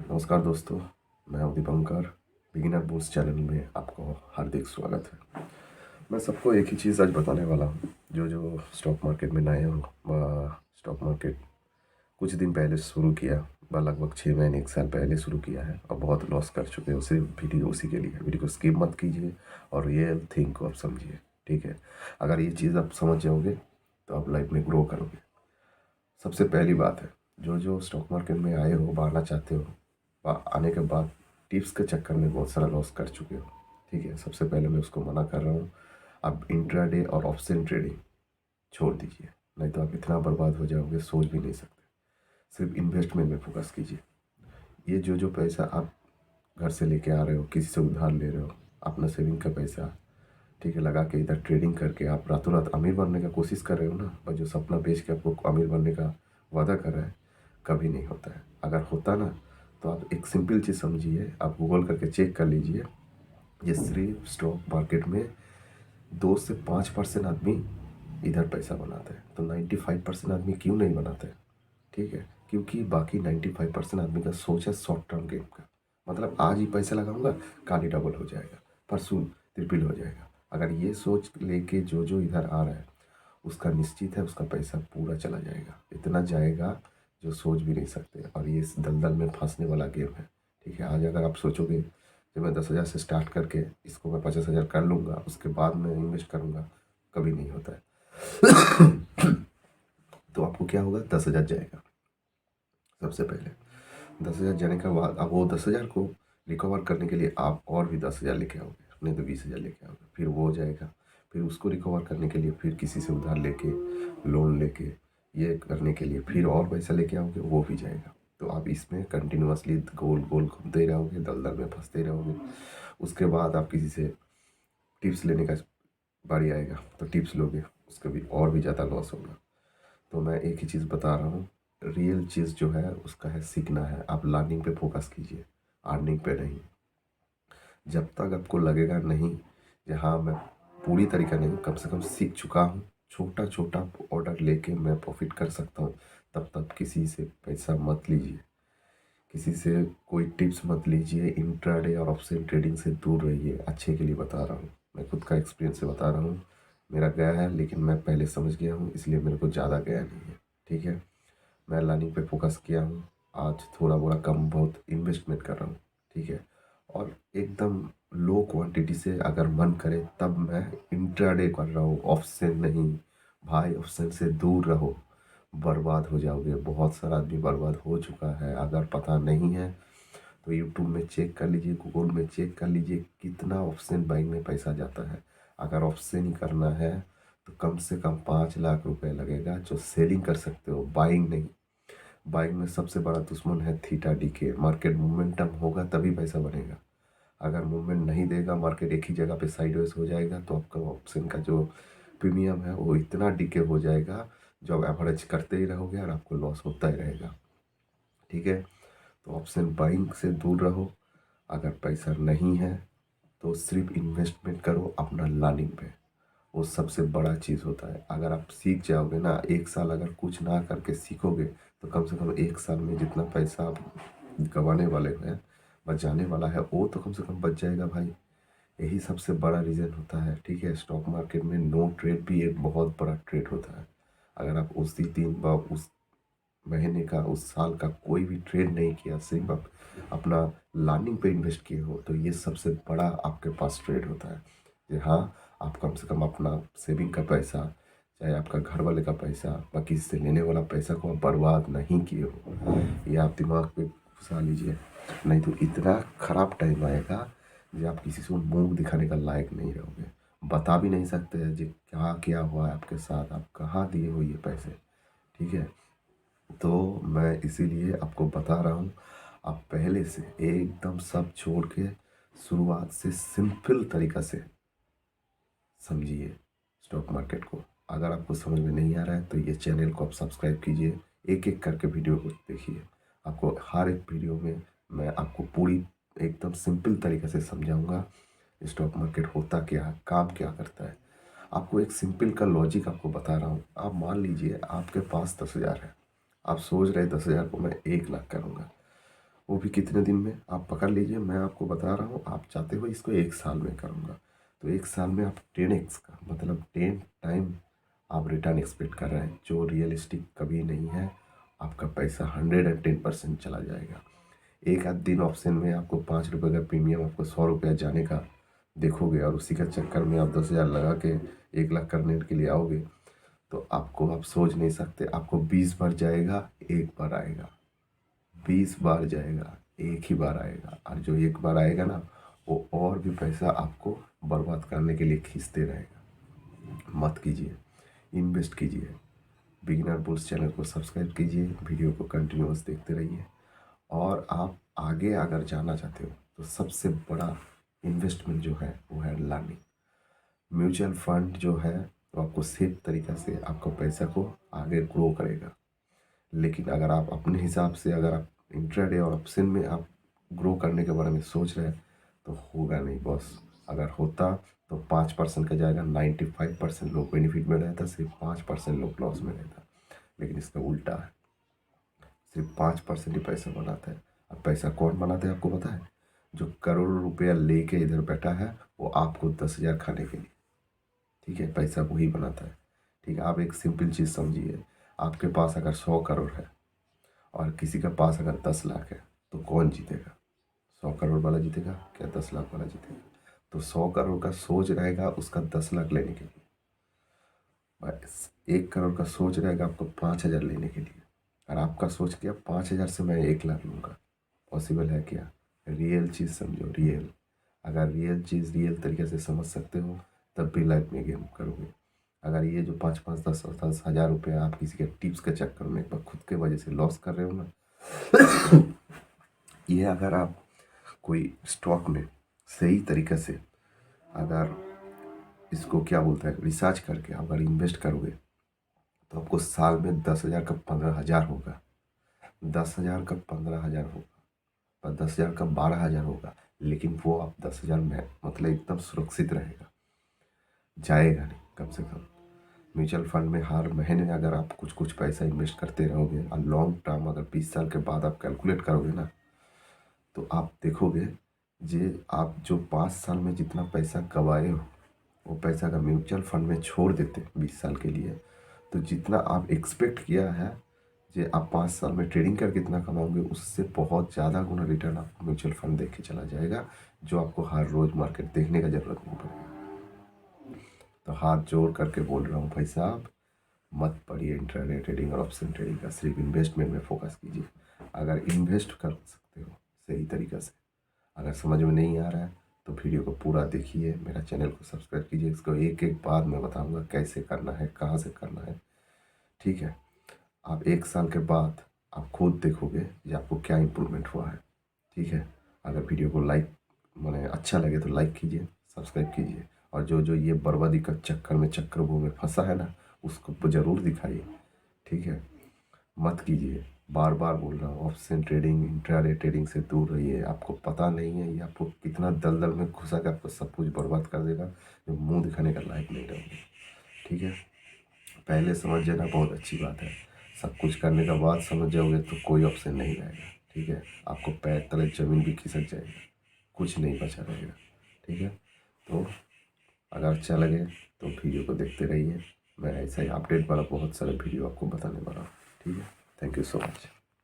नमस्कार दोस्तों, मैं हूं दीपंकर। बिगिनर बूस्ट चैनल में आपको हार्दिक स्वागत है। मैं सबको एक ही चीज़ आज बताने वाला हूं। जो जो स्टॉक मार्केट में नए हो, स्टॉक मार्केट कुछ दिन पहले शुरू किया, लगभग 6 महीने 1 साल पहले शुरू किया है और बहुत लॉस कर चुके हो। सिर्फ वीडियो उसी के लिए, वीडियो को स्किप मत कीजिए और रियल थिंग को आप समझिए। ठीक है, अगर ये चीज़ आप समझ जाओगे तो आप लाइफ में ग्रो करोगे। सबसे पहली बात है, जो जो स्टॉक मार्केट में आए हो, आना चाहते हो, आने के बाद टिप्स के चक्कर में बहुत सारा लॉस कर चुके हो। ठीक है, सबसे पहले मैं उसको मना कर रहा हूँ। आप इंट्राडे और ऑप्शन ट्रेडिंग छोड़ दीजिए, नहीं तो आप इतना बर्बाद हो जाओगे सोच भी नहीं सकते। सिर्फ इन्वेस्टमेंट में फोकस कीजिए। ये जो जो पैसा आप घर से लेके आ रहे हो, किसी से उधार ले रहे हो, अपना सेविंग का पैसा, ठीक है, लगा के इधर ट्रेडिंग करके आप रातों रात अमीर बनने का कोशिश कर रहे हो ना, बस जो सपना बेच के आपको अमीर बनने का वादा कर रहा है, कभी नहीं होता है। अगर होता ना तो आप एक सिंपल चीज़ समझिए, आप गूगल करके चेक कर लीजिए। ये सिर्फ स्टॉक मार्केट में 2 से 5% आदमी इधर पैसा बनाते हैं, तो 95% आदमी क्यों नहीं बनाते? ठीक है, क्योंकि बाकी 95% आदमी का सोच है शॉर्ट टर्म गेम का। मतलब आज ही पैसा लगाऊंगा, कल ही डबल हो जाएगा, परसों ट्रिपल हो जाएगा। अगर ये सोच लेके जो जो इधर आ रहा है, उसका निश्चित है उसका पैसा पूरा चला जाएगा। इतना जाएगा जो सोच भी नहीं सकते, और ये इस दलदल में फंसने वाला गेम है। ठीक है, आज अगर आप सोचोगे कि मैं 10,000 से स्टार्ट करके इसको मैं 50,000 कर लूँगा, उसके बाद मैं इन्वेस्ट करूँगा, कभी नहीं होता है। तो आपको क्या होगा, 10,000 जाएगा सबसे पहले। 10,000 जाने के बाद अब वो 10,000 को रिकवर करने के लिए आप और भी 10,000 लेके आओगे, नहीं तो 20,000 लेके आओगे, फिर वो हो जाएगा। फिर उसको रिकवर करने के लिए फिर किसी से उधार लेके, लोन लेके, ये करने के लिए फिर और पैसा लेके आओगे, वो भी जाएगा। तो आप इसमें कंटिन्यूअसली गोल गोल घूमते रहोगे, दलदल में फंसते रहोगे। उसके बाद आप किसी से टिप्स लेने का बारी आएगा तो टिप्स लोगे, उसका भी और भी ज़्यादा लॉस होगा। तो मैं एक ही चीज़ बता रहा हूँ, रियल चीज़ जो है उसका है सीखना है। आप लर्निंग पे फोकस कीजिए, अर्निंग पे नहीं। जब तक आपको लगेगा नहीं कि हाँ मैं पूरी तरीका नहीं, कम से कम सीख चुका हूँ, छोटा छोटा ऑर्डर लेके मैं प्रॉफिट कर सकता हूँ, तब तक किसी से पैसा मत लीजिए, किसी से कोई टिप्स मत लीजिए। इंट्राडे और ऑप्शन ट्रेडिंग से दूर रहिए। अच्छे के लिए बता रहा हूँ, मैं खुद का एक्सपीरियंस से बता रहा हूँ। मेरा गया है, लेकिन मैं पहले समझ गया हूँ, इसलिए मेरे को ज़्यादा गया नहीं है। ठीक है, मैं लर्निंग पे फोकस किया हूँ। आज थोड़ा मोड़ा कम बहुत इन्वेस्टमेंट कर रहा हूँ। ठीक है, और एकदम लो क्वांटिटी से अगर मन करे तब मैं इंट्राडे कर रहा हूँ, ऑप्शन नहीं। भाई ऑप्शन से दूर रहो, बर्बाद हो जाओगे। बहुत सारा आदमी बर्बाद हो चुका है। अगर पता नहीं है तो यूट्यूब में चेक कर लीजिए, गूगल में चेक कर लीजिए, कितना ऑप्शन बाइंग में पैसा जाता है। अगर ऑप्शन ही करना है तो कम से कम 5 लाख रुपए लगेगा, जो सेलिंग कर सकते हो, बाइंग नहीं। बाइंग में सबसे बड़ा दुश्मन है थीटा डीके। मार्केट मोमेंटम होगा तभी पैसा बनेगा। अगर मूवमेंट नहीं देगा, मार्केट एक ही जगह पे साइडवेज हो जाएगा, तो आपका ऑप्शन का जो प्रीमियम है वो इतना डीके हो जाएगा, जो आप एवरेज करते ही रहोगे और आपको लॉस होता ही रहेगा। ठीक है, तो ऑप्शन बाइंग से दूर रहो। अगर पैसा नहीं है तो सिर्फ इन्वेस्टमेंट करो अपना लर्निंग पे, वो सबसे बड़ा चीज़ होता है। अगर आप सीख जाओगे ना, 1 साल अगर कुछ ना करके सीखोगे, तो कम से कम 1 साल में जितना पैसा आप गंवाने वाले हैं, बचाने वाला है, वो तो कम से कम बच जाएगा भाई। यही सबसे बड़ा रीज़न होता है। ठीक है, स्टॉक मार्केट में नो ट्रेड भी एक बहुत बड़ा ट्रेड होता है। अगर आप उसी दिन व उस महीने का, उस साल का कोई भी ट्रेड नहीं किया, सिर्फ आप अपना लर्निंग पे इन्वेस्ट किए हो, तो ये सबसे बड़ा आपके पास ट्रेड होता है कि हाँ, आप कम से कम अपना सेविंग का पैसा, चाहे आपका घर वाले का पैसा, बाकी से लेने वाला पैसा को आप बर्बाद नहीं किए हो। ये आप दिमाग पे घुसा लीजिए, नहीं तो इतना ख़राब टाइम आएगा जो आप किसी को मुंह दिखाने का लायक नहीं रहोगे। बता भी नहीं सकते हैं जी क्या क्या हुआ है आपके साथ, आप कहाँ दिए हो ये पैसे। ठीक है, तो मैं इसीलिए आपको बता रहा हूँ, आप पहले से एकदम सब छोड़ के शुरुआत से सिंपल तरीक़ा से समझिए स्टॉक मार्केट को। अगर आपको समझ में नहीं आ रहा है तो ये चैनल को आप सब्सक्राइब कीजिए, एक एक करके वीडियो को देखिए। आपको हर एक वीडियो में मैं आपको पूरी एकदम सिंपल तरीके से समझाऊंगा स्टॉक मार्केट होता क्या है, काम क्या करता है। आपको एक सिंपल का लॉजिक आपको बता रहा हूँ। आप मान लीजिए आपके पास 10,000 है, आप सोच रहे 10,000 को मैं 1 लाख करूँगा। वो भी कितने दिन में आप पकड़ लीजिए। मैं आपको बता रहा हूँ, आप चाहते हो इसको 1 साल में करूँगा, तो 1 साल में आप 10x का मतलब 10 टाइम आप रिटर्न एक्सपेक्ट कर रहे हैं, जो रियलिस्टिक कभी नहीं है। आपका पैसा 110% चला जाएगा। एक आध दिन ऑप्शन में आपको 5 रुपये का प्रीमियम आपको 100 रुपया जाने का देखोगे, और उसी का चक्कर में आप 10,000 लगा के 1 लाख करने के लिए आओगे, तो आपको आप सोच नहीं सकते। आपको 20 बार जाएगा, एक बार आएगा। 20 बार जाएगा, एक ही बार आएगा। और जो एक बार आएगा ना, वो और भी पैसा आपको बर्बाद करने के लिए खींचते रहेगा। मत कीजिए, इन्वेस्ट कीजिए। बिगिनर बुल्स चैनल को सब्सक्राइब कीजिए, वीडियो को कंटिन्यूअस देखते रहिए। और आप आगे अगर जाना चाहते हो तो सबसे बड़ा इन्वेस्टमेंट जो है वो है लर्निंग। म्यूचुअल फंड जो है वो आपको सेफ तरीक़ा से आपका पैसा को आगे ग्रो करेगा। लेकिन अगर आप अपने हिसाब से अगर आप इंट्राडे और ऑप्शन में आप ग्रो करने के बारे में सोच रहे हैं तो होगा नहीं बॉस। अगर होता तो 5% का जाएगा, 95% लोग बेनिफिट में रहता, सिर्फ 5% लोग लॉस में रहता। लेकिन इसका उल्टा है, सिर्फ 5% ही पैसा बनाता है। अब पैसा कौन बनाता है आपको पता है? जो करोड़ों रुपया लेके इधर बैठा है, वो आपको 10,000 खाने के लिए, ठीक है, पैसा वही बनाता है। ठीक है, आप एक सिंपल चीज़ समझिए। आपके पास अगर 100 करोड़ है और किसी के पास अगर 10 लाख है, तो कौन जीतेगा? 100 करोड़ वाला जीतेगा क्या 10 लाख वाला जीतेगा? तो 100 करोड़ का सोच रहेगा उसका 10 लाख लेने के लिए, बस 1 करोड़ का सोच रहेगा आपको 5,000 लेने के लिए। और आपका सोच किया 5,000 से मैं 1 लाख लूँगा, पॉसिबल है क्या? रियल चीज़ समझो, रियल। अगर रियल चीज़ रियल तरीके से समझ सकते हो तब भी लाइफ में गेम करोगे। अगर ये जो 5-5, 10-10 हज़ार रुपये आप किसी के टिप्स के चक्कर में खुद के वजह से लॉस कर रहे हो ना, ये अगर आप कोई स्टॉक में सही तरीके से अगर इसको क्या बोलता है रिसर्च करके अगर इन्वेस्ट करोगे, तो आपको साल में 10,000 का 15,000 होगा, 10,000 का 15,000 होगा, और 10,000 का 12,000 होगा। लेकिन वो आप 10,000 में मतलब एकदम सुरक्षित रहेगा, जाएगा नहीं कम से कम। म्यूचुअल फंड में हर महीने अगर आप कुछ कुछ पैसा इन्वेस्ट करते रहोगे और लॉन्ग टर्म अगर 20 साल के बाद आप कैलकुलेट करोगे ना, तो आप देखोगे जे आप जो 5 साल में जितना पैसा कमाए हो, वो पैसा अगर म्यूचुअल फंड में छोड़ देते 20 साल के लिए, तो जितना आप एक्सपेक्ट किया है जे आप 5 साल में ट्रेडिंग करके कितना कमाओगे, उससे बहुत ज़्यादा गुना रिटर्न आपको म्यूचुअल फंड देख के चला जाएगा, जो आपको हर रोज़ मार्केट देखने का ज़रूरत नहीं पड़ेगा। तो हाथ जोड़ करके बोल रहा हूँ भाई साहब, मत पढ़िए इंट्राडे ट्रेडिंग और ऑप्शन ट्रेडिंग का, सिर्फ इन्वेस्टमेंट में फोकस कीजिए। अगर इन्वेस्ट कर सकते हो सही तरीक़ा से, अगर समझ में नहीं आ रहा है तो वीडियो को पूरा देखिए, मेरा चैनल को सब्सक्राइब कीजिए। इसको एक एक बात मैं बताऊंगा कैसे करना है, कहाँ से करना है, ठीक है। आप 1 साल के बाद आप खुद देखोगे कि आपको क्या इम्प्रूवमेंट हुआ है, ठीक है। अगर वीडियो को लाइक मैंने अच्छा लगे तो लाइक कीजिए, सब्सक्राइब कीजिए। और जो जो ये बर्बादी का चक्कर में चक्रव्यूह में फंसा है ना, उसको ज़रूर दिखाइए, ठीक है। मत कीजिए, बार बार बोल रहा हूँ, ऑप्शन ट्रेडिंग इंट्राडे ट्रेडिंग से दूर रहिए। आपको पता नहीं है ये आपको कितना दलदल में घुसा के आपको सब कुछ बर्बाद कर देगा, जो मुंह दिखाने का लायक नहीं रहोगे, ठीक है। पहले समझ जाना बहुत अच्छी बात है, सब कुछ करने के बाद समझ जाओगे तो कोई ऑप्शन नहीं रहेगा, ठीक है। आपको पैर तले ज़मीन भी खिसक जाएगा, कुछ नहीं बचा रहेगा, ठीक है। तो अगर अच्छा लगे तो वीडियो को देखते रहिए, मैं ऐसा ही अपडेट वाला बहुत सारा वीडियो आपको बताने वाला हूँ, ठीक है। Thank you so much.